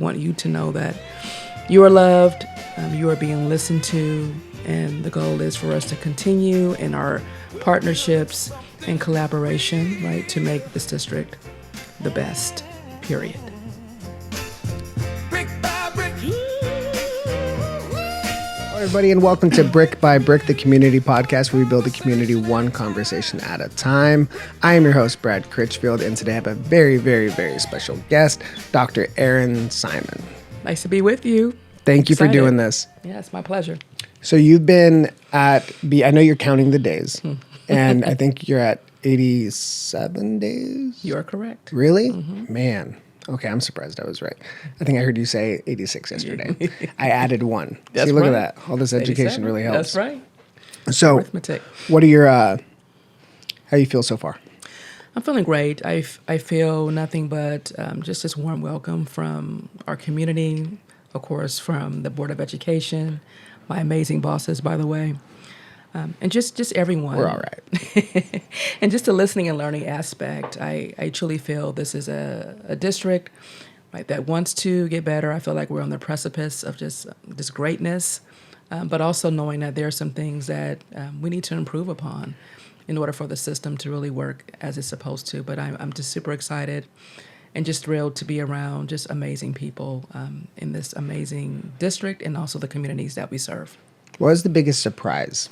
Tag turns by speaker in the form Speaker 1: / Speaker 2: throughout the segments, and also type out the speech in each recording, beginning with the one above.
Speaker 1: want you to know that you are loved, you are being listened to, and the goal is for us to continue in our partnerships and collaboration, right, to make this district the best, period.
Speaker 2: Hello, everybody, and welcome to Brick by Brick, the community podcast where we build a community one conversation at a time. I am your host, Brad Critchfield, and today I have a very, very, very special guest, Dr. Erin Simon.
Speaker 1: Nice to be with you.
Speaker 2: Thank you for doing this.
Speaker 1: Yeah, it's my pleasure.
Speaker 2: So you've been at I know you're counting the days, and I think you're at 87 days?
Speaker 1: You are correct.
Speaker 2: Really? Mm-hmm. Man. Okay, I'm surprised I was right. I think I heard you say 86 yesterday. I added one.
Speaker 1: That's
Speaker 2: See, look
Speaker 1: right.
Speaker 2: at that. All this education really helps.
Speaker 1: That's right.
Speaker 2: So,
Speaker 1: Arithmetic.
Speaker 2: What are your, how you feel so far?
Speaker 1: I'm feeling great. I feel nothing but just this warm welcome from our community, of course, from the Board of Education, my amazing bosses, by the way, and just everyone.
Speaker 2: We're all right.
Speaker 1: And just the listening and learning aspect, I truly feel this is a district, right, that wants to get better. I feel like we're on the precipice of just this greatness, but also knowing that there are some things that we need to improve upon in order for the system to really work as it's supposed to. But I'm just super excited and just thrilled to be around just amazing people in this amazing district and also the communities that we serve.
Speaker 2: What was the biggest surprise?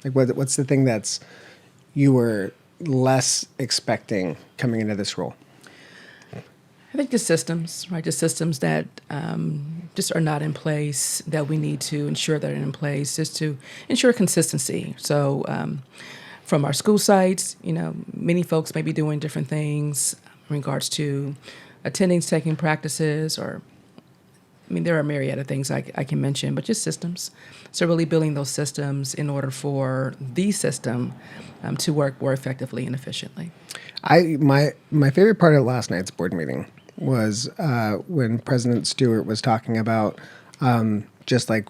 Speaker 2: Like, what's the thing that's you were less expecting coming into this role?
Speaker 1: I think the systems, right? The systems that just are not in place that we need to ensure that are in place just to ensure consistency. So from our school sites, many folks may be doing different things in regards to attendance taking practices there are a myriad of things I can mention, but just systems. So really building those systems in order for the system to work more effectively and efficiently.
Speaker 2: My favorite part of last night's board meeting was when President Stewart was talking about just like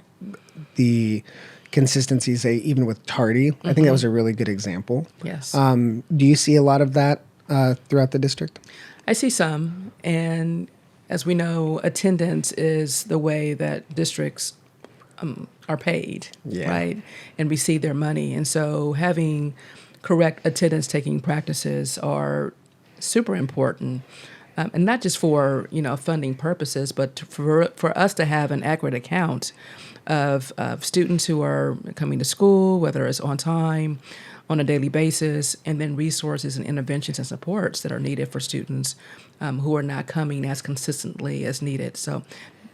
Speaker 2: the consistency, say, even with tardy. I think that was a really good example.
Speaker 1: Yes.
Speaker 2: Do you see a lot of that throughout the district?
Speaker 1: I see some, and as we know, attendance is the way that districts are paid, right, and receive their money. And so having correct attendance-taking practices are super important, and not just for funding purposes, but for us to have an accurate account of students who are coming to school, whether it's on time, on a daily basis, and then resources and interventions and supports that are needed for students who are not coming as consistently as needed. So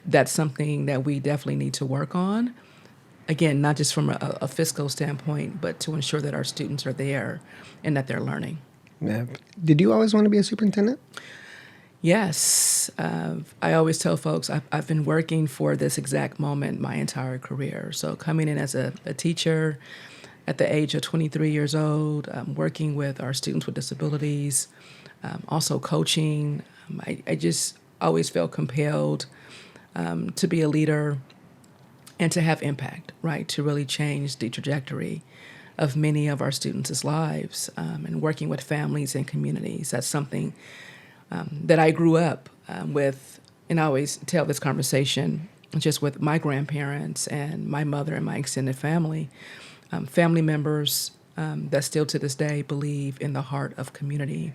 Speaker 1: that's something that we definitely need to work on. Again, not just from a fiscal standpoint, but to ensure that our students are there and that they're learning.
Speaker 2: Yeah. Did you always want to be a superintendent?
Speaker 1: Yes. I always tell folks I've been working for this exact moment my entire career. So coming in as a teacher at the age of 23 years old, working with our students with disabilities, also coaching. I just always felt compelled to be a leader and to have impact, right, to really change the trajectory of many of our students' lives and working with families and communities. That's something that I grew up with, and I always tell this conversation just with my grandparents and my mother and my extended family. Family members that still to this day believe in the heart of community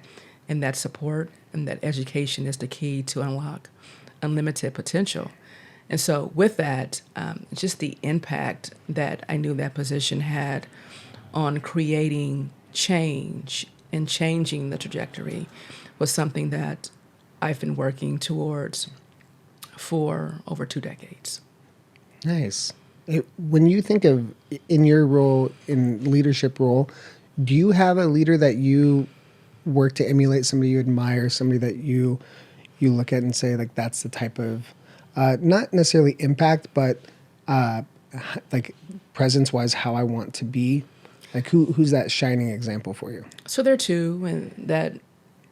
Speaker 1: and that support and that education is the key to unlock unlimited potential. And so with that, just the impact that I knew that position had on creating change and changing the trajectory was something that I've been working towards for over 2 decades.
Speaker 2: Nice. When you think of in your role, in leadership role, do you have a leader that you work to emulate, somebody you admire, somebody that you look at and say, like, that's the type of, not necessarily impact, but like presence-wise, how I want to be? Like, who's that shining example for you?
Speaker 1: So there are two, and that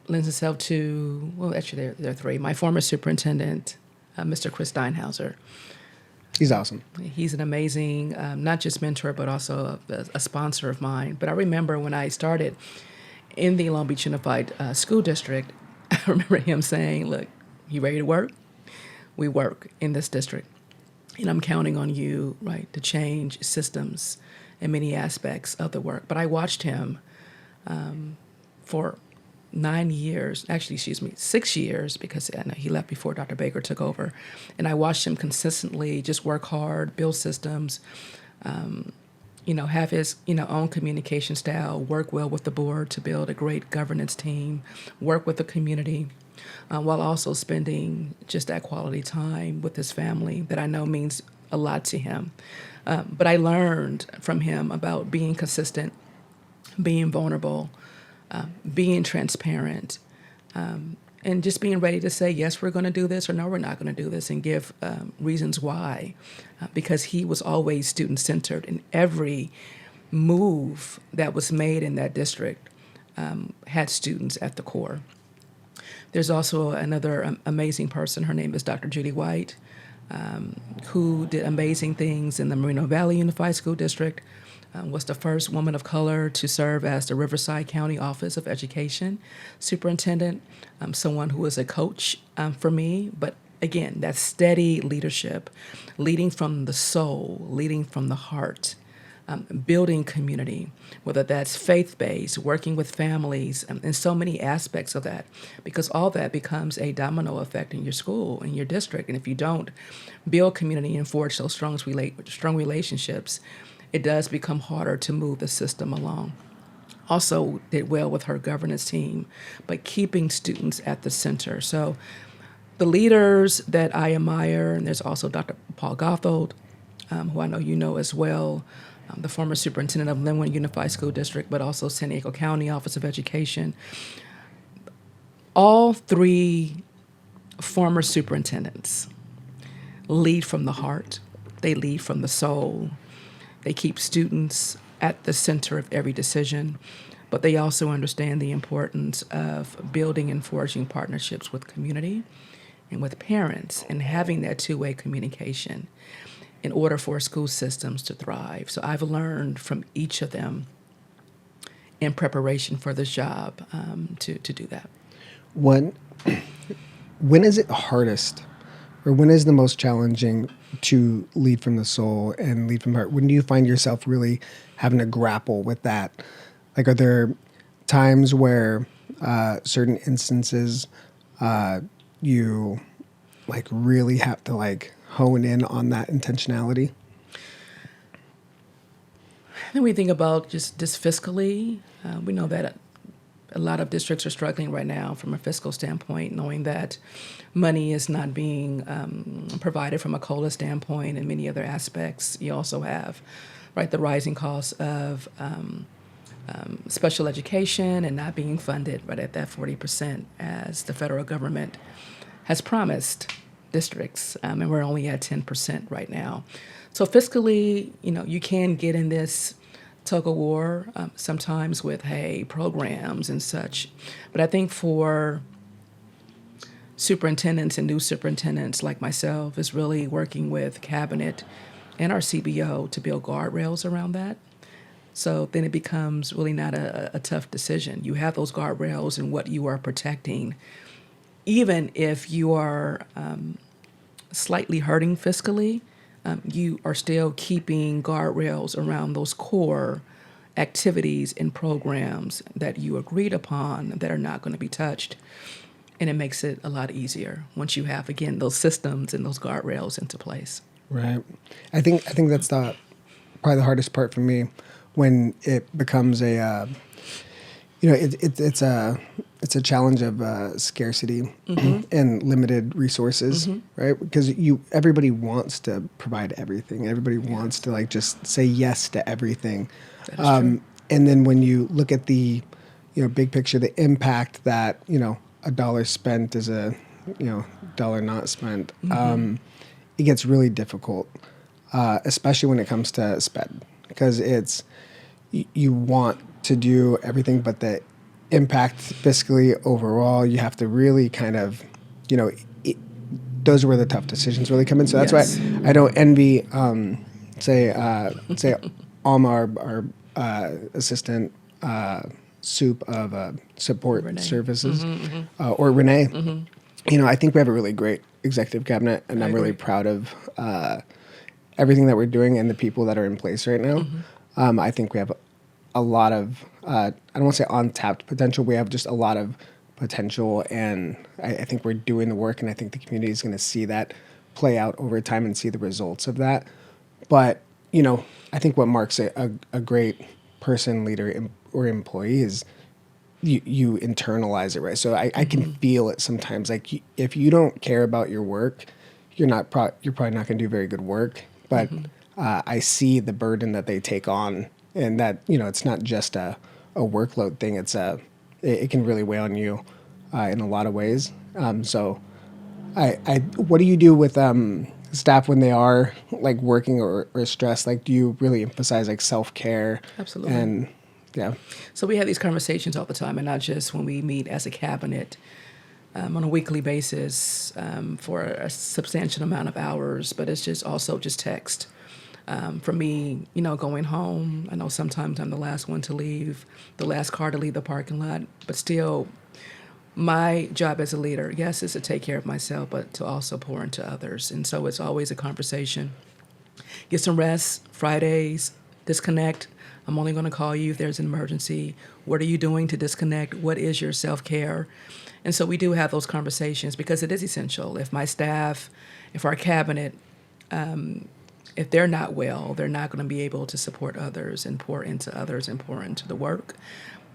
Speaker 1: lends itself to, well, actually there are three. My former superintendent, Mr. Chris Steinhauser.
Speaker 2: He's awesome.
Speaker 1: He's an amazing, not just mentor, but also a sponsor of mine. But I remember when I started in the Long Beach Unified School District, I remember him saying, look, you ready to work? we work in this district. And I'm counting on you, right, to change systems in many aspects of the work. But I watched him for 9 years, actually, 6 years, because I know he left before Dr. Baker took over. And I watched him consistently just work hard, build systems, have his, own communication style, work well with the board to build a great governance team, work with the community, while also spending just that quality time with his family that I know means a lot to him. But I learned from him about being consistent, being vulnerable, being transparent, and just being ready to say, yes, we're going to do this, or no, we're not going to do this, and give reasons why. Because he was always student-centered, and every move that was made in that district had students at the core. There's also another amazing person. Her name is Dr. Judy White, who did amazing things in the Moreno Valley Unified School District, was the first woman of color to serve as the Riverside County Office of Education Superintendent, someone who is a coach for me. But again, that steady leadership, leading from the soul, leading from the heart, building community, whether that's faith-based, working with families, and so many aspects of that, because all that becomes a domino effect in your school, in your district. And if you don't build community and forge those strong relationships, it does become harder to move the system along. Also did well with her governance team, but keeping students at the center. So the leaders that I admire, and there's also Dr. Paul Gothold, who I know you know as well, the former superintendent of Linwood Unified School District, but also San Diego County Office of Education. All three former superintendents lead from the heart. They lead from the soul. They keep students at the center of every decision, but they also understand the importance of building and forging partnerships with community and with parents and having that two-way communication in order for school systems to thrive. So I've learned from each of them in preparation for this job to do that.
Speaker 2: When is it hardest, or when is the most challenging to lead from the soul and lead from the heart? When do you find yourself really having to grapple with that? Like, are there times where certain instances you like really have to like hone in on that intentionality?
Speaker 1: Then we think about just fiscally. We know that a lot of districts are struggling right now from a fiscal standpoint, knowing that money is not being provided from a COLA standpoint and many other aspects. You also have, right, the rising costs of special education and not being funded right at that 40% as the federal government has promised districts, and we're only at 10% right now. So fiscally, you can get in this tug of war sometimes with, programs and such. But I think for superintendents and new superintendents like myself is really working with cabinet and our CBO to build guardrails around that. So then it becomes really not a tough decision. You have those guardrails and what you are protecting, even if you are slightly hurting fiscally, you are still keeping guardrails around those core activities and programs that you agreed upon that are not going to be touched. And it makes it a lot easier once you have, again, those systems and those guardrails into place.
Speaker 2: Right. I think that's probably the hardest part for me, when it becomes a it's a challenge of scarcity and limited resources, right? Because everybody wants to provide everything. Everybody wants to like just say yes to everything.
Speaker 1: That is true.
Speaker 2: And then when you look at the big picture, the impact that a dollar spent is a dollar not spent, it gets really difficult, especially when it comes to spend, because it's you want to do everything, but the impact fiscally overall, you have to really kind of, those are where the tough decisions really come in. So that's why I don't envy, say Alma, our assistant soup of support services, or Renee. I think we have a really great executive cabinet, and I'm really
Speaker 1: agree.
Speaker 2: proud of everything that we're doing and the people that are in place right now. I think we have a lot of, I don't want to say untapped potential. We have just a lot of potential, and I think we're doing the work, and I think the community is going to see that play out over time and see the results of that. But, I think what marks a great person, leader, or employee is you internalize it, right? So I can feel it sometimes. Like if you don't care about your work, you're probably not going to do very good work. But I see the burden that they take on, and that it's not just a workload thing. It can really weigh on you in a lot of ways. So what do you do with staff when they are like working or stressed? Like, do you really emphasize like self-care?
Speaker 1: Absolutely.
Speaker 2: And yeah.
Speaker 1: So we have these conversations all the time, and not just when we meet as a cabinet on a weekly basis for a substantial amount of hours, but it's just also just text. For me, going home, I know sometimes I'm the last one to leave, the last car to leave the parking lot, but still, my job as a leader, yes, is to take care of myself, but to also pour into others. And so it's always a conversation. Get some rest, Fridays, disconnect. I'm only going to call you if there's an emergency. What are you doing to disconnect? What is your self-care? And so we do have those conversations because it is essential. If my staff, if our cabinet, if they're not well, they're not going to be able to support others and pour into others and pour into the work,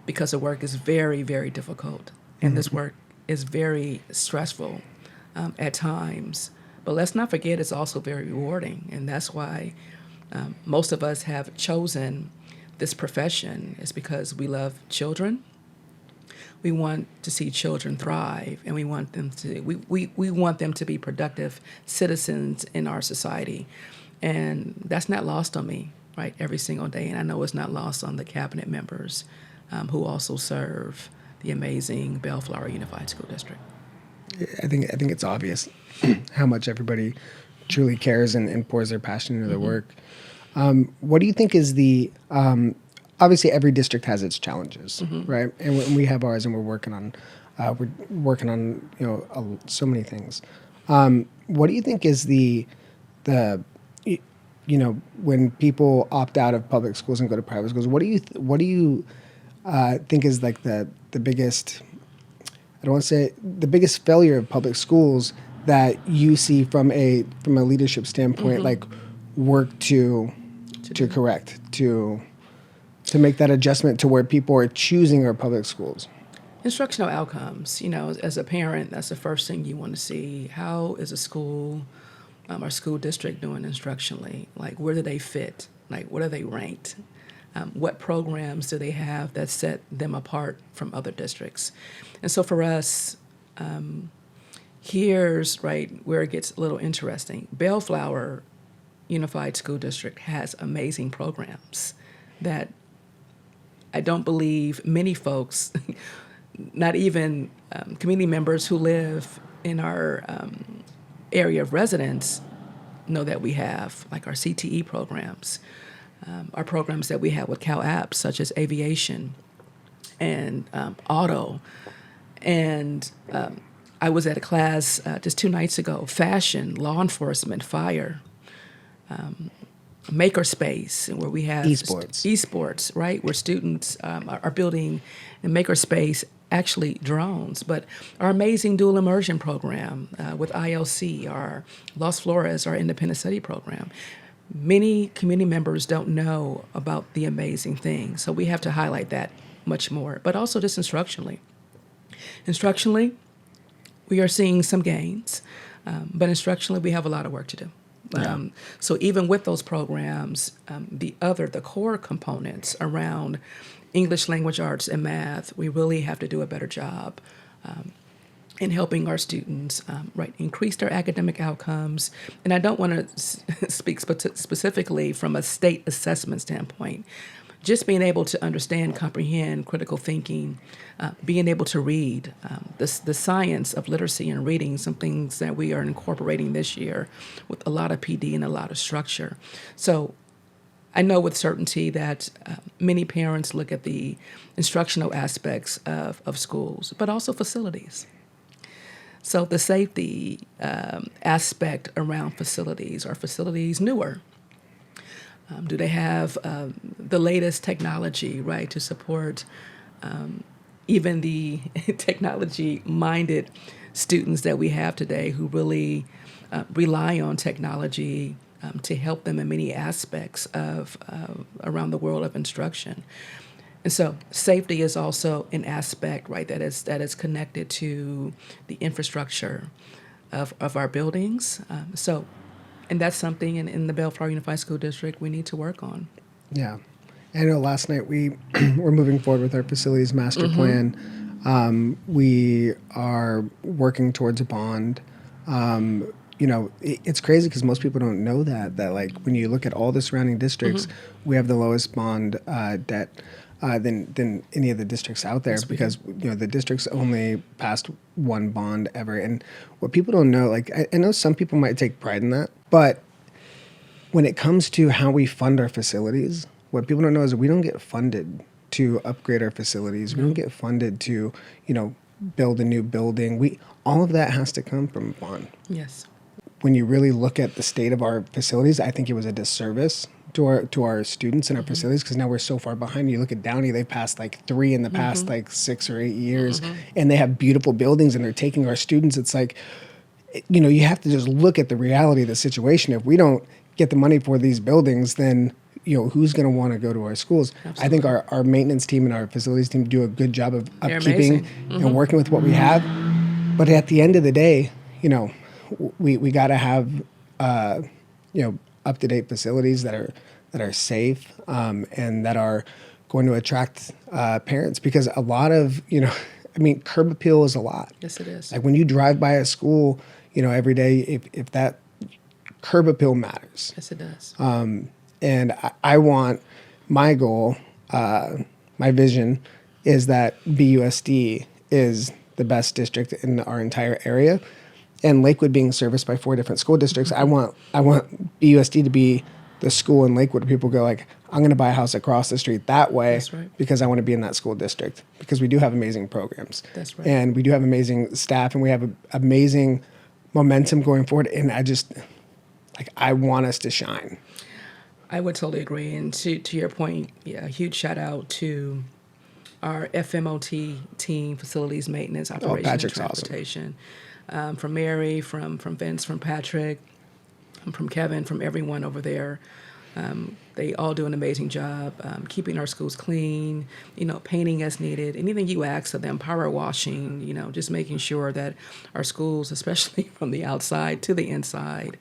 Speaker 1: because the work is very, very difficult. And this work is very stressful at times. But let's not forget it's also very rewarding. And that's why most of us have chosen this profession, is because we love children. We want to see children thrive, and we want them to we want them to be productive citizens in our society. And that's not lost on me, right, every single day. And I know it's not lost on the cabinet members who also serve the amazing Bellflower Unified School District.
Speaker 2: I think it's obvious how much everybody truly cares and pours their passion into their work. What do you think is the obviously every district has its challenges, right? And we have ours, and we're working on so many things. What do you think is the when people opt out of public schools and go to private schools? What do you think is like the biggest, I don't want to say the biggest failure of public schools that you see from a leadership standpoint, like work to correct, to make that adjustment to where people are choosing our public schools?
Speaker 1: Instructional outcomes. As a parent, that's the first thing you want to see. How is a school, our school district, doing instructionally? Like, where do they fit? Like, what are they ranked? What programs do they have that set them apart from other districts? And so for us, here's right where it gets a little interesting. Bellflower Unified School District has amazing programs that I don't believe many folks, not even community members who live in our area of residence, know that we have, like our CTE programs. Our programs that we have with Cal Apps, such as aviation and auto. And I was at a class just 2 nights ago, fashion, law enforcement, fire, makerspace, where we have esports, right, where students are building in makerspace, actually drones. But our amazing dual immersion program with ILC, our Los Flores, our independent study program. Many community members don't know about the amazing things, so we have to highlight that much more, but also just instructionally. Instructionally, we are seeing some gains, but instructionally, we have a lot of work to do. So even with those programs, the core components around English language arts and math, we really have to do a better job in helping our students increase their academic outcomes. And I don't want to speak specifically from a state assessment standpoint. Just being able to understand, comprehend, critical thinking, being able to read, the science of literacy and reading, some things that we are incorporating this year with a lot of PD and a lot of structure. So I know with certainty that many parents look at the instructional aspects of schools, but also facilities. So the safety aspect around facilities, are facilities newer? Do they have the latest technology, right, to support even the technology-minded students that we have today who really rely on technology to help them in many aspects of around the world of instruction? And so safety is also an aspect, right, that is connected to the infrastructure of our buildings. And that's something in the Bellflower Unified School District we need to work on.
Speaker 2: Yeah. I know last night we were moving forward with our facilities master plan. We are working towards a bond. It's crazy because most people don't know that like when you look at all the surrounding districts, we have the lowest bond debt than any of the districts out there, because the districts only passed one bond ever. And what people don't know, like I know some people might take pride in that, but when it comes to how we fund our facilities, what people don't know is that we don't get funded to upgrade our facilities. We don't get funded to, build a new building. All of that has to come from a bond.
Speaker 1: Yes.
Speaker 2: When you really look at the state of our facilities, I think it was a disservice to our students and our facilities, because now we're so far behind. You look at Downey; they've passed like 3 in the past like 6 or 8 years, and they have beautiful buildings, and they're taking our students. It's like, you have to just look at the reality of the situation. If we don't get the money for these buildings, then who's going to want to go to our schools? Absolutely. I think our maintenance team and our facilities team do a good job of upkeeping and working with what we have. But at the end of the day, we got to have up to date facilities that are safe and that are going to attract parents, because a lot of curb appeal is a lot.
Speaker 1: Yes, it is.
Speaker 2: Like when you drive by a school, every day, if that curb appeal matters.
Speaker 1: Yes, it does.
Speaker 2: And I want, my goal, my vision is that BUSD is the best district in our entire area. And Lakewood being serviced by 4 different school districts, I want BUSD to be the school in Lakewood where people go like, I'm going to buy a house across the street that way.
Speaker 1: That's right.
Speaker 2: Because I want to be in that school district, because we do have amazing programs.
Speaker 1: That's right.
Speaker 2: And we do have amazing staff, and we have amazing momentum going forward. And I want us to shine.
Speaker 1: I would totally agree. And to your point, a huge shout out to our FMOT team, facilities maintenance, operation, and transportation. Awesome. From Mary, from Vince, from Patrick, from Kevin, from everyone over there. They all do an amazing job keeping our schools clean, painting as needed, anything you ask of them, power washing, just making sure that our schools, especially from the outside to the inside,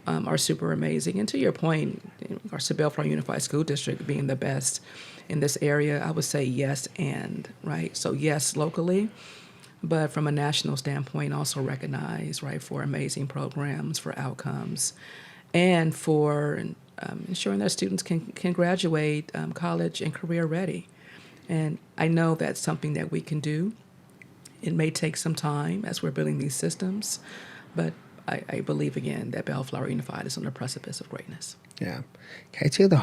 Speaker 1: are super amazing. And to your point, our Bellflower Unified School District being the best in this area, I would say yes and, right? So yes, locally, but from a national standpoint, also recognized, right, for amazing programs, for outcomes, and for ensuring that students can graduate college and career ready. And I know that's something that we can do. It may take some time as we're building these systems, but I believe, again, that Bellflower Unified is on the precipice of greatness.
Speaker 2: Yeah. Can I tell you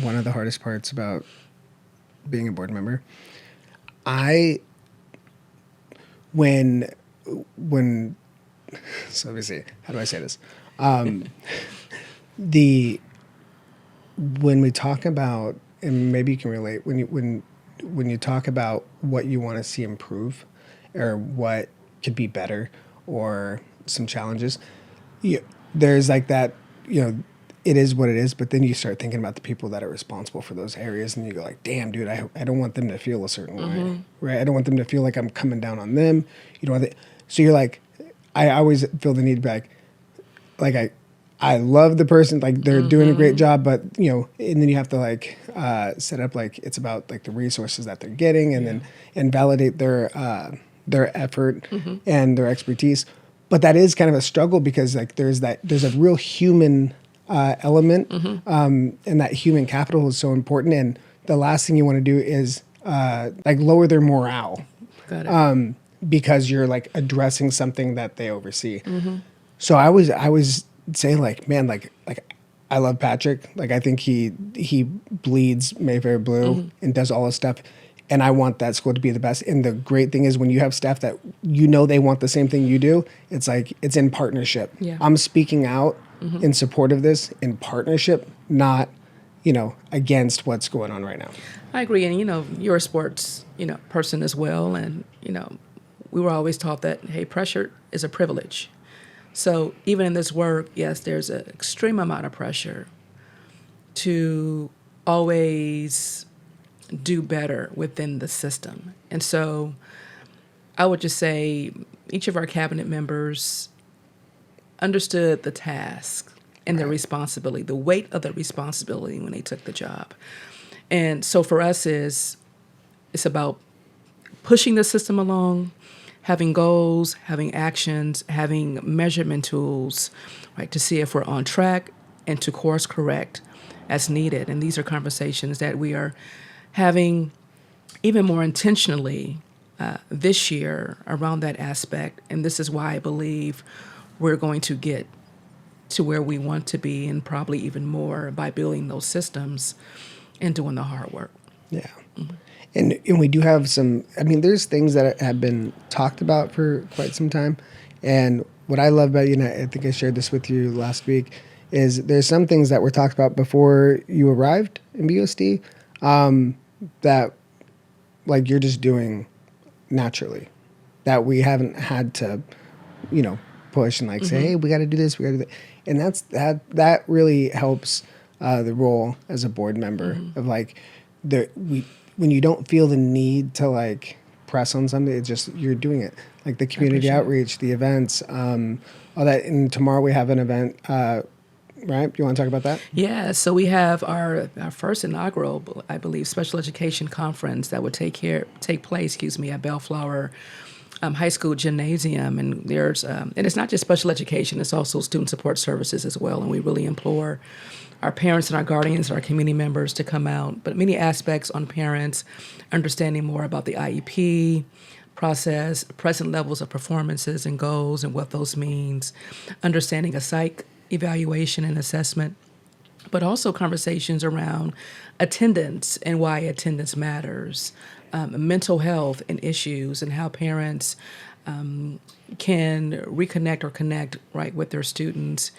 Speaker 2: one of the hardest parts about being a board member? When so let me see, how do I say this? When we talk about, and maybe you can relate, when you talk about what you want to see improve or what could be better or some challenges, there's like that, it is what it is, but then you start thinking about the people that are responsible for those areas, and you go like, damn, dude, I don't want them to feel a certain way, right? I don't want them to feel like I'm coming down on them. So you're like, I always feel the need to be like I love the person, like they're doing a great job, but and then you have to set up it's about the resources that they're getting, and then validate their effort and their expertise. But that is kind of a struggle, because there's a real human element, and that human capital is so important. And the last thing you want to do is lower their morale.
Speaker 1: Got it.
Speaker 2: Because you're addressing something that they oversee. So I was saying man, I love Patrick. I think he bleeds Mayfair blue and does all this stuff. and I want that school to be the best. And the great thing is when you have staff that they want the same thing you do, it's like it's in partnership.
Speaker 1: Yeah.
Speaker 2: I'm speaking out in support of this in partnership, not against what's going on right now.
Speaker 1: I agree. And, you're a sports, person as well. And, we were always taught that, hey, pressure is a privilege. So even in this work, yes, there's an extreme amount of pressure to always do better within the system. And so I would just say each of our cabinet members understood the task and the responsibility, the weight of the responsibility when they took the job. And so for us it's about pushing the system along, having goals, having actions, having measurement tools, right, to see if we're on track and to course correct as needed. And these are conversations that we are having even more intentionally this year around that aspect. And this is why I believe we're going to get to where we want to be, and probably even more by building those systems and doing the hard work.
Speaker 2: Yeah. And we do have there's things that have been talked about for quite some time. And what I love about you, and I think I shared this with you last week, is there's some things that were talked about before you arrived in BUSD that like you're just doing naturally, that we haven't had to, push and say, hey, we got to do this, we got to do that. And that really helps the role as a board member of when you don't feel the need to press on something, it's just you're doing it, like the community outreach, the events, all that. And tomorrow we have an event, right? You want to talk about that?
Speaker 1: Yeah. So we have our first inaugural, I believe, special education conference that would take place at Bellflower High School Gymnasium, and there's and it's not just special education; it's also student support services as well. And we really implore our parents and our guardians and our community members to come out. But many aspects on parents understanding more about the IEP process, present levels of performances and goals, and what those means, understanding a psych evaluation and assessment, but also conversations around attendance and why attendance matters. Mental health and issues, and how parents can reconnect or connect right with their students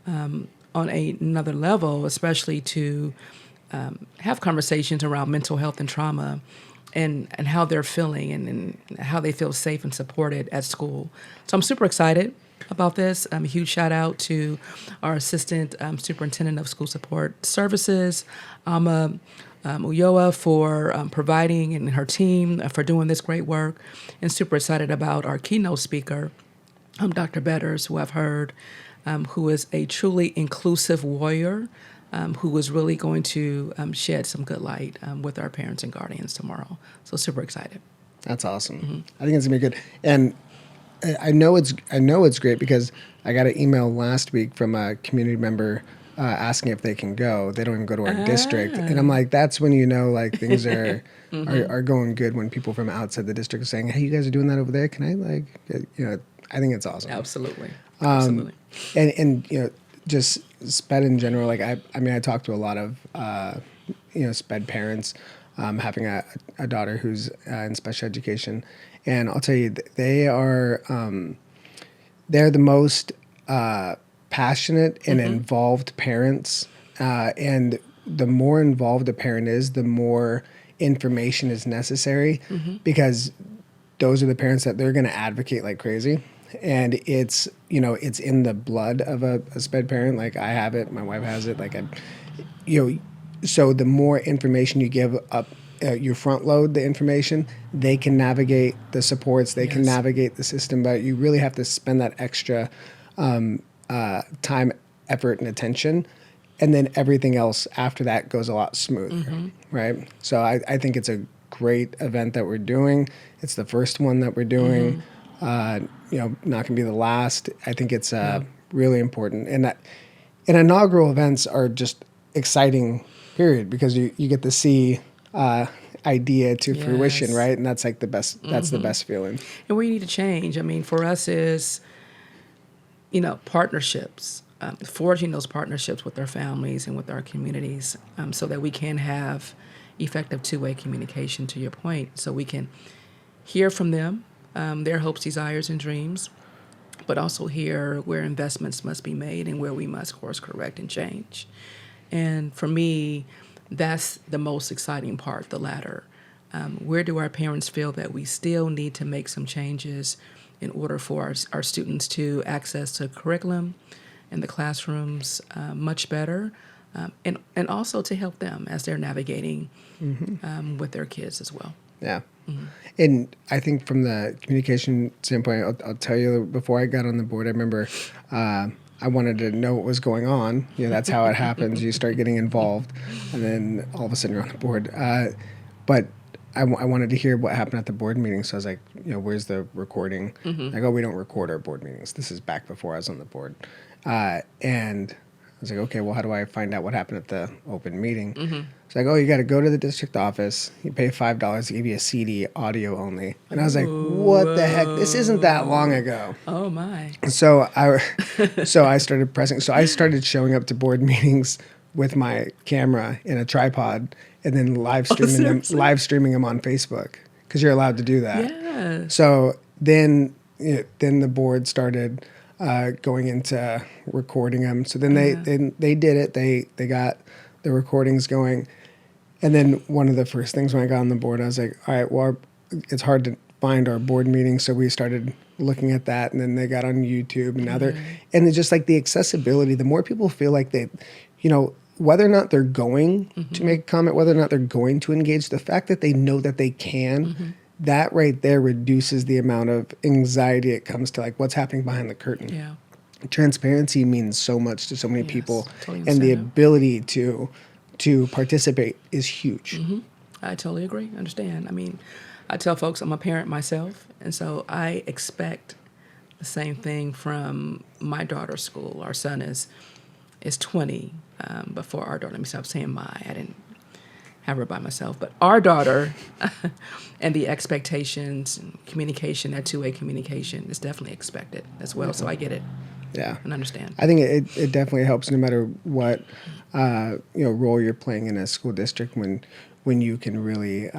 Speaker 1: on another level, especially to have conversations around mental health and trauma and how they're feeling and how they feel safe and supported at school. So I'm super excited about this. A huge shout out to our Assistant Superintendent of School Support Services, Ama Uyoa, for providing, and her team for doing this great work, and super excited about our keynote speaker, Dr. Betters, who I've heard, who is a truly inclusive warrior, who is really going to shed some good light with our parents and guardians tomorrow. So super excited.
Speaker 2: That's awesome. I think it's gonna be good. And I know it's great because I got an email last week from a community member asking if they can go. They don't even go to our district, and I'm like, that's when things are are going good, when people from outside the district are saying, hey, you guys are doing that over there. Can I I think it's awesome.
Speaker 1: Absolutely.
Speaker 2: And just SPED in general. I talk to a lot of SPED parents, having a daughter who's in special education. And I'll tell you, they're the most passionate and involved parents. And the more involved a parent is, the more information is necessary, because those are the parents that they're going to advocate like crazy. And it's in the blood of a SPED parent. Like, I have it, my wife has it. So the more information you give up, you front load the information, they can navigate the supports, they can navigate the system, but you really have to spend that extra time, effort, and attention. And then everything else after that goes a lot smoother, right? So I think it's a great event that we're doing. It's the first one that we're doing. Not going to be the last. I think it's really important. And inaugural events are just exciting, period, because you get to see idea to fruition, right? And that's like the best. That's the best feeling.
Speaker 1: And we need to change. I mean, for us is, partnerships, forging those partnerships with our families and with our communities, so that we can have, effective two-way communication, to your point, so we can hear from them, their hopes, desires, and dreams, but also hear where investments must be made and where we must course correct and change. And for me, that's the most exciting part, the latter. Where do our parents feel that we still need to make some changes in order for our students to access to curriculum in the classrooms much better, and also to help them as they're navigating with their kids as well.
Speaker 2: Yeah. And I think from the communication standpoint, I'll tell you, before I got on the board, I remember I wanted to know what was going on. That's how it happens. You start getting involved, and then all of a sudden you're on the board. But I wanted to hear what happened at the board meeting. So I was like, where's the recording? Like, oh, we don't record our board meetings. This is back before I was on the board. And I was like, okay, well, how do I find out what happened at the open meeting? It's like, oh, you got to go to the district office. You pay $5 to give you a CD, audio only. And I was like, what the heck? This isn't that long ago.
Speaker 1: Oh, my.
Speaker 2: So I started pressing. So I started showing up to board meetings with my camera in a tripod and then live streaming them on Facebook, because you're allowed to do that.
Speaker 1: Yeah.
Speaker 2: So then the board started going into recording them. So then they did it. They got the recordings going. And then one of the first things when I got on the board, I was like, all right, well, it's hard to find our board meetings. So we started looking at that, and then they got on YouTube, and now and it's just like the accessibility, the more people feel like they, whether or not they're going to make a comment, whether or not they're going to engage, the fact that they know that they can, that right there reduces the amount of anxiety it comes to like what's happening behind the curtain.
Speaker 1: Yeah.
Speaker 2: Transparency means so much to so many people,
Speaker 1: totally
Speaker 2: and the
Speaker 1: understand.
Speaker 2: ability to participate is huge.
Speaker 1: I totally agree. Understand. I mean, I tell folks I'm a parent myself, and so I expect the same thing from my daughter's school. Our son is 20. Before our daughter, let me stop saying I didn't have her by myself, but our daughter and the expectations and communication, that two-way communication is definitely expected as well. So I get it.
Speaker 2: Yeah.
Speaker 1: And understand.
Speaker 2: I think it definitely helps no matter what role you're playing in a school district when you can really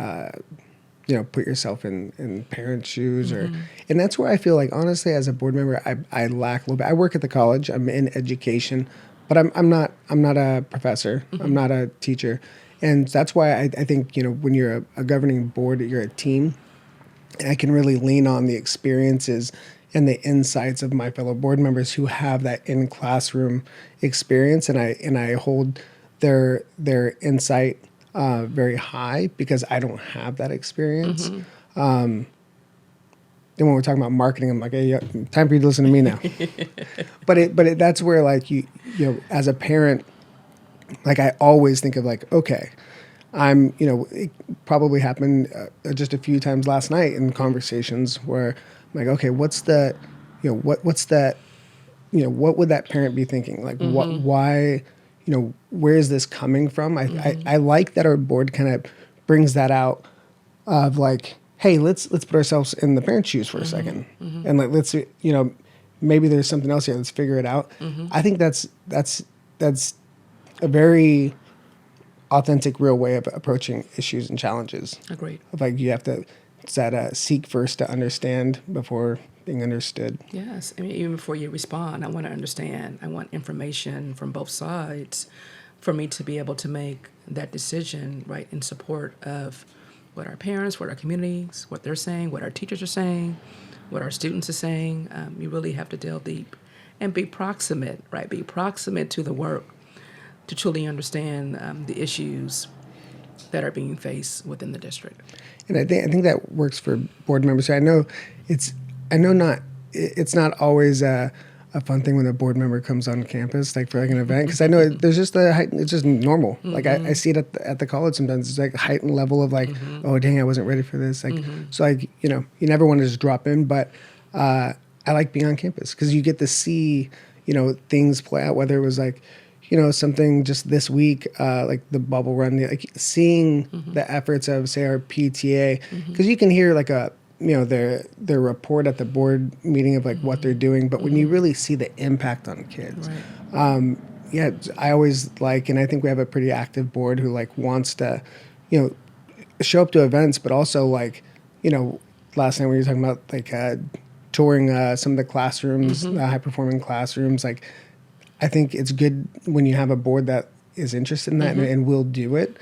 Speaker 2: put yourself in parents' shoes and that's where I feel like honestly as a board member I lack a little bit. I work at the college. I'm in education, but I'm not a professor. I'm not a teacher. And that's why I think, when you're a governing board, you're a team, and I can really lean on the experiences and the insights of my fellow board members who have that in-classroom experience, and I hold their insight very high because I don't have that experience. Then when we're talking about marketing, I'm like, hey, time for you to listen to me now. but that's where like you as a parent, like I always think of like, okay, it probably happened just a few times last night in conversations where I'm like, okay, what's that, what's that, what would that parent be thinking? Like why, where is this coming from? I like that our board kind of brings that out of like, hey, let's put ourselves in the parent's shoes for a second. And like, let's, maybe there's something else here. Let's figure it out. I think that's a very authentic, real way of approaching issues and challenges.
Speaker 1: Agreed.
Speaker 2: Like you have to seek first to understand before being understood.
Speaker 1: Yes. I mean, even before you respond, I want to understand. I want information from both sides for me to be able to make that decision, right, in support of what our parents, what our communities, what they're saying, what our teachers are saying, what our students are saying. You really have to delve deep and be proximate, right? Be proximate to the work to truly understand the issues that are being faced within the district.
Speaker 2: And I think that works for board members. I know it's not always a fun thing when a board member comes on campus, like for like an event, because I know there's just it's just normal. Like I see it at the college sometimes. It's like a heightened level of like, oh dang, I wasn't ready for this. Like so like you never want to just drop in, but I like being on campus because you get to see things play out. Whether it was like something just this week, like the bubble run, like seeing the efforts of say our PTA, because you can hear like their report at the board meeting of like what they're doing, but when you really see the impact on kids,
Speaker 1: right.
Speaker 2: I always like, and I think we have a pretty active board who like wants to, show up to events, but also like, last night we were talking about like touring some of the classrooms, the high performing classrooms. Like, I think it's good when you have a board that is interested in that and will do it,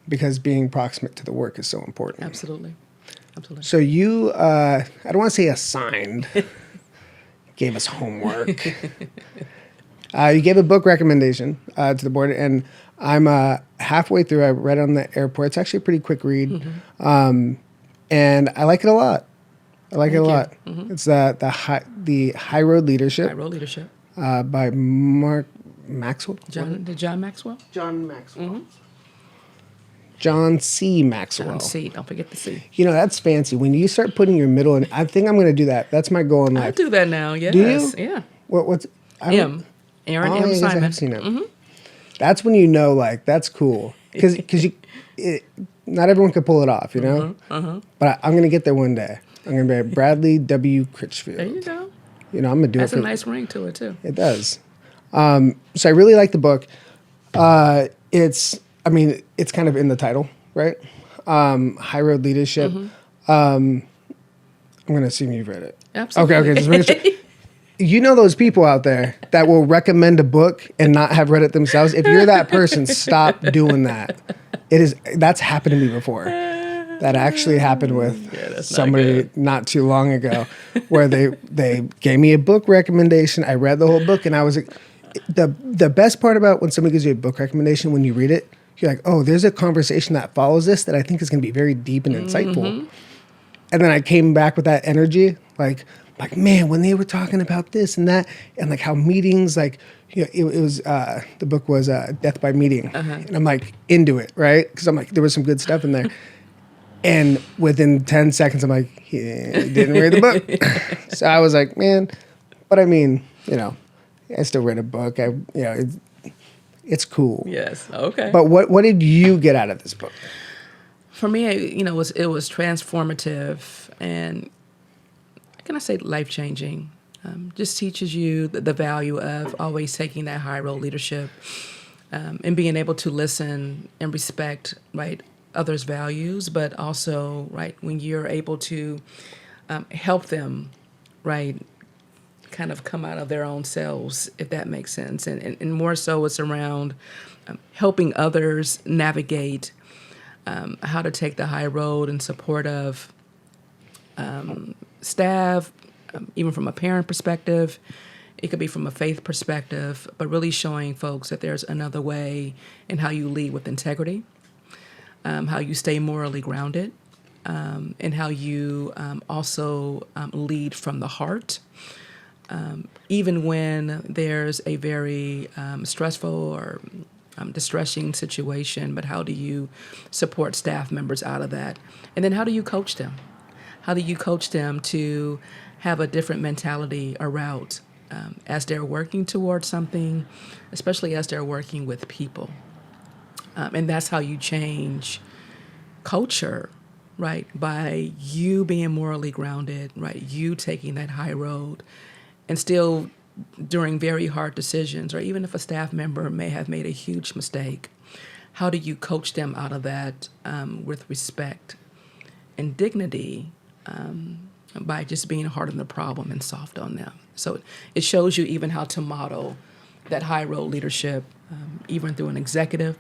Speaker 2: because being proximate to the work is so important.
Speaker 1: Absolutely.
Speaker 2: So you, I don't want to say assigned, gave us homework. You gave a book recommendation to the board, and I'm halfway through. I read it on the airport. It's actually a pretty quick read, and I like it a lot. It's the High Road Leadership.
Speaker 1: High Road Leadership.
Speaker 2: By Mark Maxwell.
Speaker 1: John Maxwell.
Speaker 2: John Maxwell. John C. Maxwell.
Speaker 1: John C. Don't forget the C.
Speaker 2: That's fancy. When you start putting your middle in, I think I'm going to do that. That's my goal in life.
Speaker 1: I do that now. Yes.
Speaker 2: Do you?
Speaker 1: Yeah.
Speaker 2: What's
Speaker 1: M. Erin M. Simon.
Speaker 2: I've seen it. That's when like that's cool, because not everyone could pull it off, But I'm going to get there one day. I'm going to be Bradley W. Critchfield.
Speaker 1: There you go.
Speaker 2: I'm going to do
Speaker 1: That's
Speaker 2: it.
Speaker 1: That's a nice ring to it too.
Speaker 2: It does. So I really like the book. It's kind of in the title, right? High Road Leadership. I'm going to assume you've read it.
Speaker 1: Absolutely.
Speaker 2: Okay. Just make sure. Those people out there that will recommend a book and not have read it themselves. If you're that person, stop doing that. That's happened to me before. That actually happened with somebody not too long ago, where they gave me a book recommendation. I read the whole book, and I was the best part about when somebody gives you a book recommendation, when you read it, you're like, oh, there's a conversation that follows this that I think is going to be very deep and insightful. And then I came back with that energy, like man, when they were talking about this and that, and like how meetings, like it was the book was Death by Meeting, and I'm like into it, right? Because I'm like, there was some good stuff in there. And within 10 seconds, I'm like, he didn't read the book. So I was like, man, but I still read a book. It's cool.
Speaker 1: Yes. Okay.
Speaker 2: But what did you get out of this book?
Speaker 1: For me, it was transformative, and can I say life-changing? Just teaches you the value of always taking that high road leadership, and being able to listen and respect, right, others' values, but also, right, when you're able to help them, right, kind of come out of their own selves, if that makes sense. And more so it's around helping others navigate how to take the high road in support of staff, even from a parent perspective. It could be from a faith perspective, but really showing folks that there's another way in how you lead with integrity, how you stay morally grounded, and how you also lead from the heart. Even when there's a very stressful or distressing situation, but how do you support staff members out of that? And then how do you coach them? How do you coach them to have a different mentality or route as they're working towards something, especially as they're working with people? And that's how you change culture, right? By you being morally grounded, right? You taking that high road, and still during very hard decisions, or even if a staff member may have made a huge mistake, how do you coach them out of that with respect and dignity, by just being hard on the problem and soft on them? So it shows you even how to model that high road leadership, even through an executive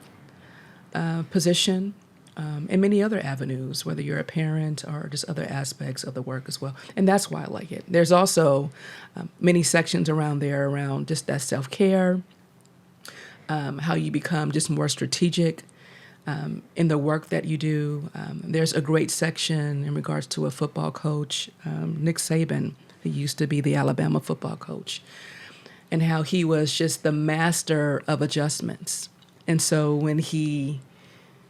Speaker 1: position, and many other avenues, whether you're a parent or just other aspects of the work as well. And that's why I like it. There's also many sections around there around just that self-care, how you become just more strategic in the work that you do. There's a great section in regards to a football coach, Nick Saban, who used to be the Alabama football coach, and how he was just the master of adjustments. And so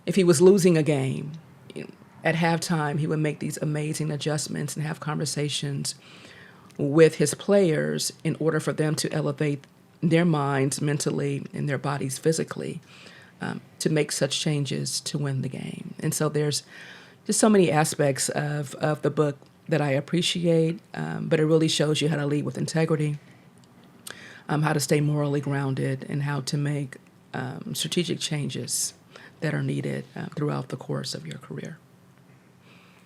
Speaker 1: if he was losing a game, at halftime, he would make these amazing adjustments and have conversations with his players in order for them to elevate their minds mentally and their bodies physically, to make such changes to win the game. And so there's just so many aspects of the book that I appreciate, but it really shows you how to lead with integrity, how to stay morally grounded, and how to make strategic changes that are needed throughout the course of your career.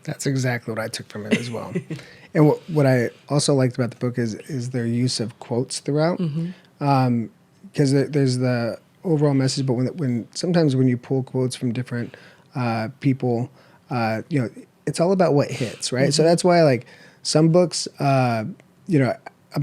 Speaker 2: That's exactly what I took from it as well. And what I also liked about the book is their use of quotes throughout. Because there's the overall message, but when sometimes when you pull quotes from different people, it's all about what hits, right? So that's why like some books, I'm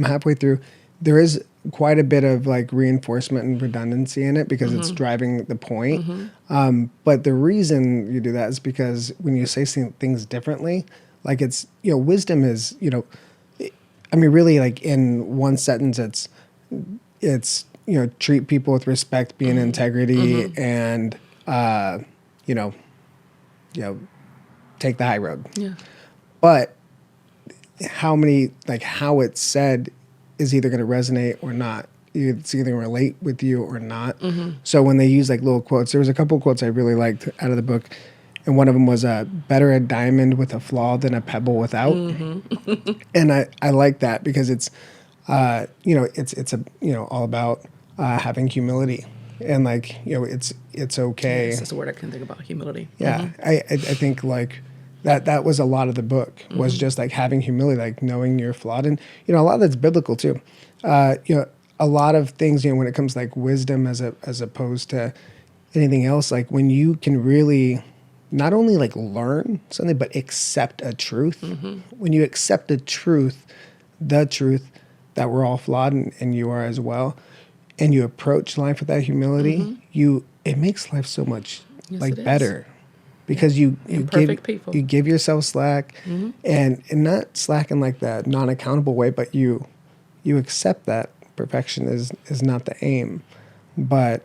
Speaker 2: halfway through. There is quite a bit of like reinforcement and redundancy in it because it's driving the point. But the reason you do that is because when you say things differently, like it's, wisdom is, really like in one sentence, it's, treat people with respect, be in integrity, and, take the high road.
Speaker 1: Yeah.
Speaker 2: But how it's said is either going to resonate or not. It's either relate with you or not. So when they use like little quotes, there was a couple of quotes I really liked out of the book. And one of them was better a diamond with a flaw than a pebble without. And I like that because it's, it's all about having humility. And like, it's okay.
Speaker 1: Yes, that's the word I can think about, humility.
Speaker 2: Yeah. I think like that was a lot of the book was just like having humility, like knowing you're flawed. And, a lot of that's biblical too. A lot of things, when it comes to like wisdom as opposed to anything else, like when you can really not only like learn something, but accept a truth. When you accept the truth that we're all flawed and you are as well, and you approach life with that humility, it makes life so much better. Because you give yourself slack and not slack in like that non-accountable way, but you accept that perfection is not the aim, but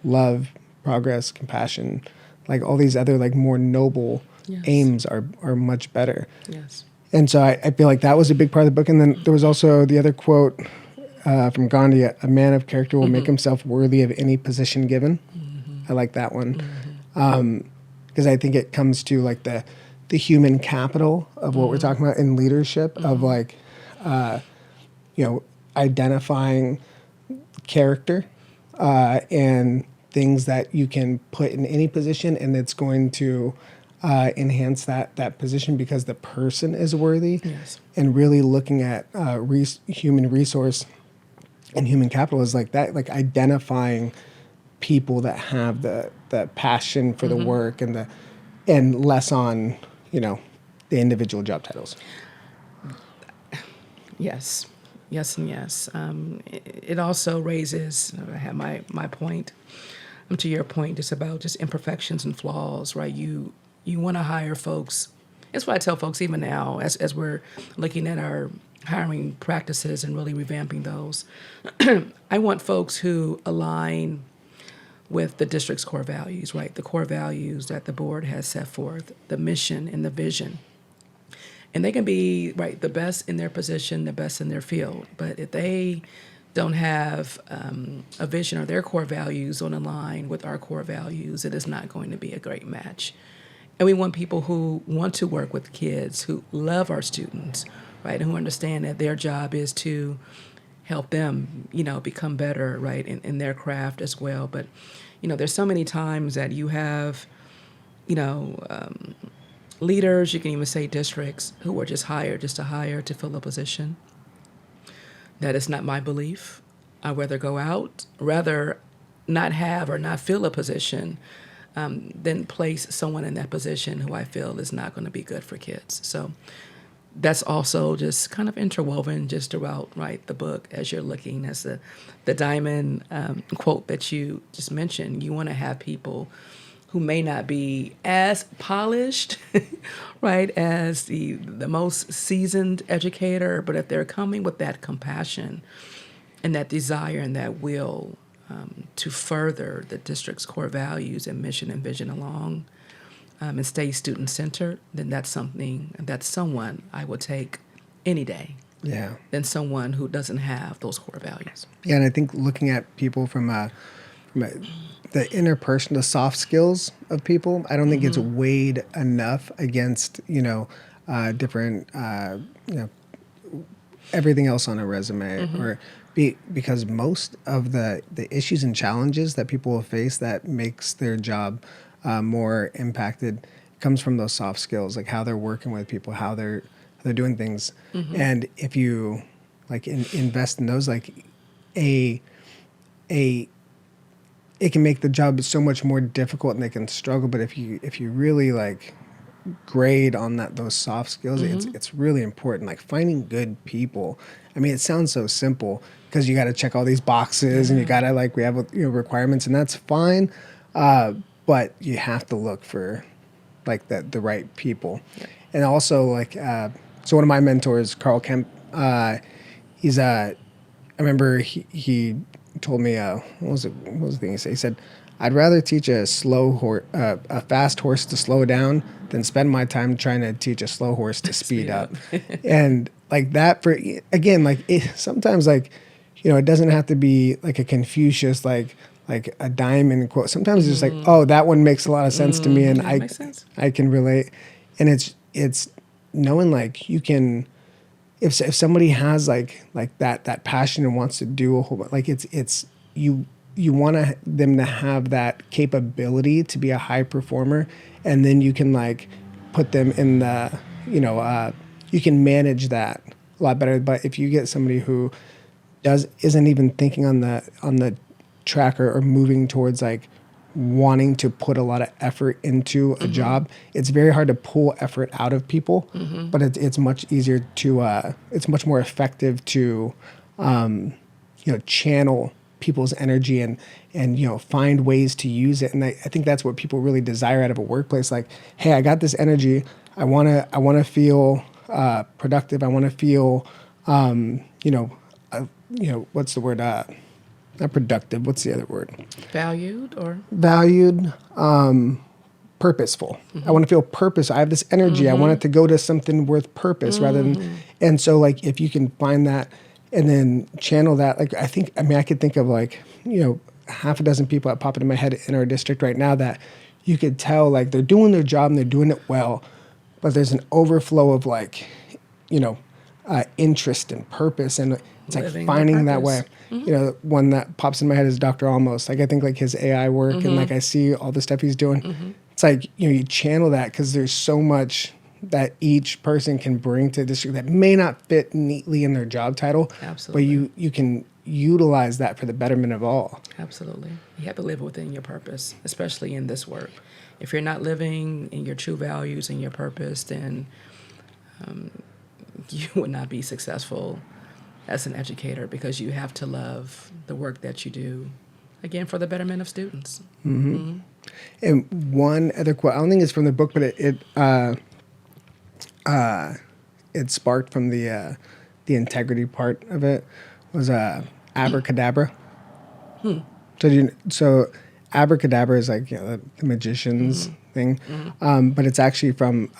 Speaker 2: love, progress, compassion, like all these other like more noble aims are much better.
Speaker 1: Yes.
Speaker 2: And so I feel like that was a big part of the book. And then there was also the other quote from Gandhi: "A man of character will make himself worthy of any position given." I like that one. Because I think it comes to like the human capital of what we're talking about in leadership of like, identifying character and things that you can put in any position and it's going to enhance that position because the person is worthy.
Speaker 1: Yes.
Speaker 2: And really looking at human resource and human capital is like that, like identifying people that have the passion for the work and less on, the individual job titles.
Speaker 1: Yes. Yes and yes. It also raises, I have my point, to your point, just about just imperfections and flaws, right? You want to hire folks. That's what I tell folks even now as we're looking at our hiring practices and really revamping those. I want folks who align with the district's core values, right? The core values that the board has set forth, the mission and the vision. And they can be, right, the best in their position, the best in their field. But if they don't have a vision or their core values on align with our core values, it is not going to be a great match. And we want people who want to work with kids, who love our students, right, and who understand that their job is to help them, become better, right, in their craft as well. But, there's so many times that you have, leaders, you can even say districts, who are just hired to fill a position. That is not my belief. I'd rather not have or not fill a position than place someone in that position who I feel is not going to be good for kids. So that's also just kind of interwoven just throughout, right, the book as you're looking as the diamond quote that you just mentioned. You want to have people who may not be as polished, right, as the most seasoned educator, but if they're coming with that compassion and that desire and that will to further the district's core values and mission and vision along and stay student-centered, then that's someone I would take any day.
Speaker 2: Yeah.
Speaker 1: Than someone who doesn't have those core values.
Speaker 2: Yeah, and I think looking at people from the interpersonal, the soft skills of people, I don't think it's weighed enough against, different, everything else on a resume or because most of the issues and challenges that people will face that makes their job more impacted comes from those soft skills, like how they're working with people, how they're doing things. And if you like invest in those, like a it can make the job so much more difficult and they can struggle. But if you really like grade on those soft skills, it's really important. Like finding good people. I mean, it sounds so simple because you got to check all these boxes and you got to like, we have requirements, and that's fine. But you have to look for like the right people. Yep. And also like, so one of my mentors, Carl Kemp, he's I remember he told me, what was the thing he said? He said, I'd rather teach a fast horse to slow down than spend my time trying to teach a slow horse to speed up. And like that, for again, like sometimes like, it doesn't have to be like a Confucius, like a diamond quote. Sometimes it's just like, oh, that one makes a lot of sense to me, and I can relate. And it's knowing like you can, if somebody has like that passion and wants to do a whole bunch, like it's you want them to have that capability to be a high performer, and then you can like put them in the, you can manage that a lot better. But if you get somebody who isn't even thinking on the tracker or moving towards like wanting to put a lot of effort into a job, it's very hard to pull effort out of people. But it's much easier to it's much more effective to channel people's energy and find ways to use it. And I think that's what people really desire out of a workplace. Like, hey, I got this energy. I want to feel productive. I want to feel what's the word? Not productive. What's the other word?
Speaker 1: Valued,
Speaker 2: purposeful. I want to feel purpose. I have this energy. I want it to go to something worth purpose rather than, and so like, if you can find that and then channel that, like, I could think of like, half a dozen people that pop into my head in our district right now that you could tell like they're doing their job and they're doing it well, but there's an overflow of like, interest and purpose, and it's like finding that way. One that pops in my head is Dr. Almost. Like, I think like his AI work and like I see all the stuff he's doing. It's like, you channel that because there's so much that each person can bring to the district that may not fit neatly in their job title.
Speaker 1: Absolutely.
Speaker 2: But you can utilize that for the betterment of all.
Speaker 1: Absolutely. You have to live within your purpose, especially in this work. If you're not living in your true values and your purpose, then you would not be successful as an educator, because you have to love the work that you do, again, for the betterment of students.
Speaker 2: And one other quote, I don't think it's from the book, but it sparked from the integrity part of it, was abracadabra. So abracadabra is like the magician's thing, but it's actually from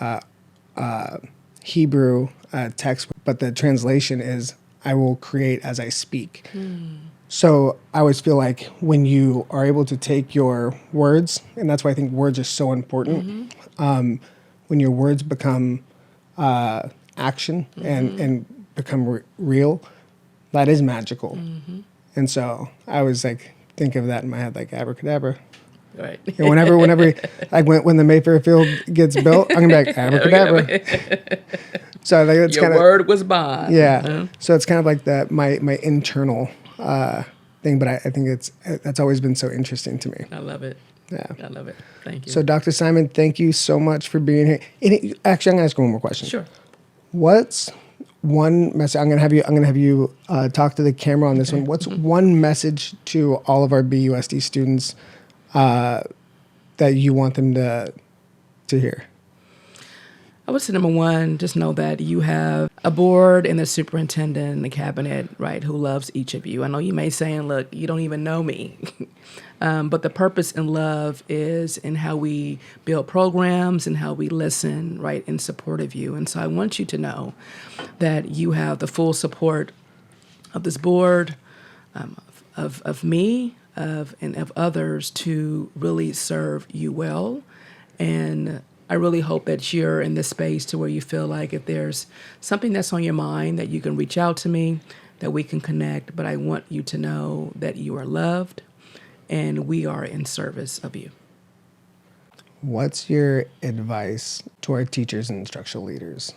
Speaker 2: Hebrew text, but the translation is, I will create as I speak. So I always feel like when you are able to take your words, and that's why I think words are so important, when your words become action and become real, that is magical. And so I always like think of that in my head, like abracadabra.
Speaker 1: Right.
Speaker 2: And whenever like when the Mayfair Field gets built, I'm gonna be like abracadabra. So like it's
Speaker 1: your word was bond.
Speaker 2: Yeah. So it's kind of like my internal thing, but I think that's always been so interesting to me.
Speaker 1: I love it.
Speaker 2: Yeah.
Speaker 1: I love it. Thank you.
Speaker 2: So Dr. Simon, thank you so much for being here. Actually, I'm gonna ask one more question.
Speaker 1: Sure.
Speaker 2: What's one message? I'm gonna have you talk to the camera on this one. What's one message to all of our BUSD students that you want them to hear?
Speaker 1: I would say, number one, just know that you have a board and a superintendent and a cabinet, right, who loves each of you. I know you may say, look, you don't even know me. But the purpose and love is in how we build programs and how we listen, right, in support of you. And so I want you to know that you have the full support of this board, of me, and of others to really serve you well. And I really hope that you're in this space to where you feel like if there's something that's on your mind, that you can reach out to me, that we can connect, but I want you to know that you are loved and we are in service of you.
Speaker 2: What's your advice to our teachers and instructional leaders?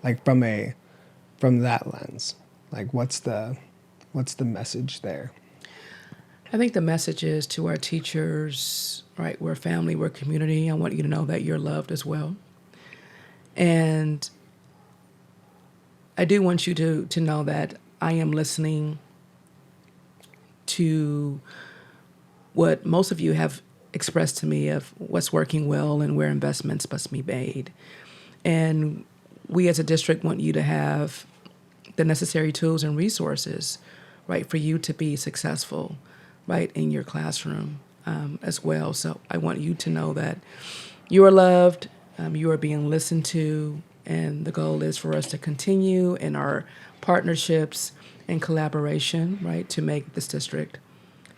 Speaker 2: Like from that lens, like what's the message there?
Speaker 1: I think the message is to our teachers, right? We're family, we're community. I want you to know that you're loved as well. And I do want you to know that I am listening to what most of you have expressed to me of what's working well and where investments must be made. And we as a district want you to have the necessary tools and resources, right, for you to be successful, right, in your classroom as well. So I want you to know that you are loved, you are being listened to, and the goal is for us to continue in our partnerships and collaboration, right, to make this district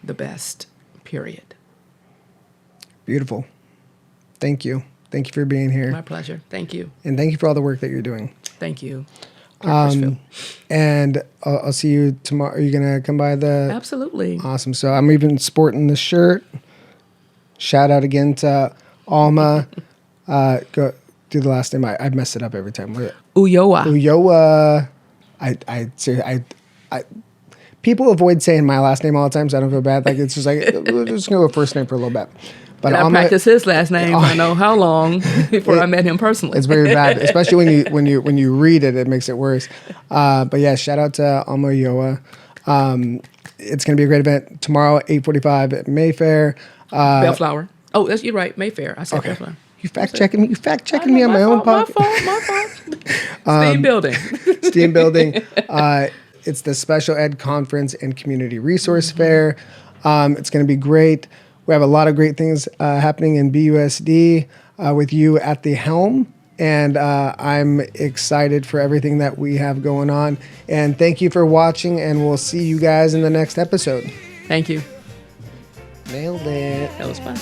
Speaker 1: the best, period.
Speaker 2: Beautiful. Thank you. Thank you for being here.
Speaker 1: My pleasure. Thank you.
Speaker 2: And thank you for all the work that you're doing.
Speaker 1: Thank you.
Speaker 2: And I'll see you tomorrow. Are you going to come by the...
Speaker 1: Absolutely.
Speaker 2: Awesome. So I'm even sporting the shirt. Shout out again to Alma. Go do the last name. I mess it up every time.
Speaker 1: Uyoa.
Speaker 2: Uyoa. I people avoid saying my last name all the time, so I don't feel bad. Like it's just like we're just gonna go first name for a little bit. But
Speaker 1: I practiced his last name. I know how long before I met him personally.
Speaker 2: It's very bad, especially when you read it. It makes it worse. But yeah, shout out to Alma Uyoa. It's gonna be a great event tomorrow, 8:45 at Mayfair.
Speaker 1: Bellflower. Oh, you're right. Mayfair. I said
Speaker 2: Okay.
Speaker 1: Bellflower.
Speaker 2: You fact checking me. You fact checking me on my own podcast.
Speaker 1: My fault. Steam building.
Speaker 2: Steam building. It's the Special Ed Conference and Community Resource Fair. It's going to be great. We have a lot of great things happening in BUSD with you at the helm. And I'm excited for everything that we have going on. And thank you for watching, and we'll see you guys in the next episode.
Speaker 1: Thank you.
Speaker 2: Nailed it.
Speaker 1: That was fun.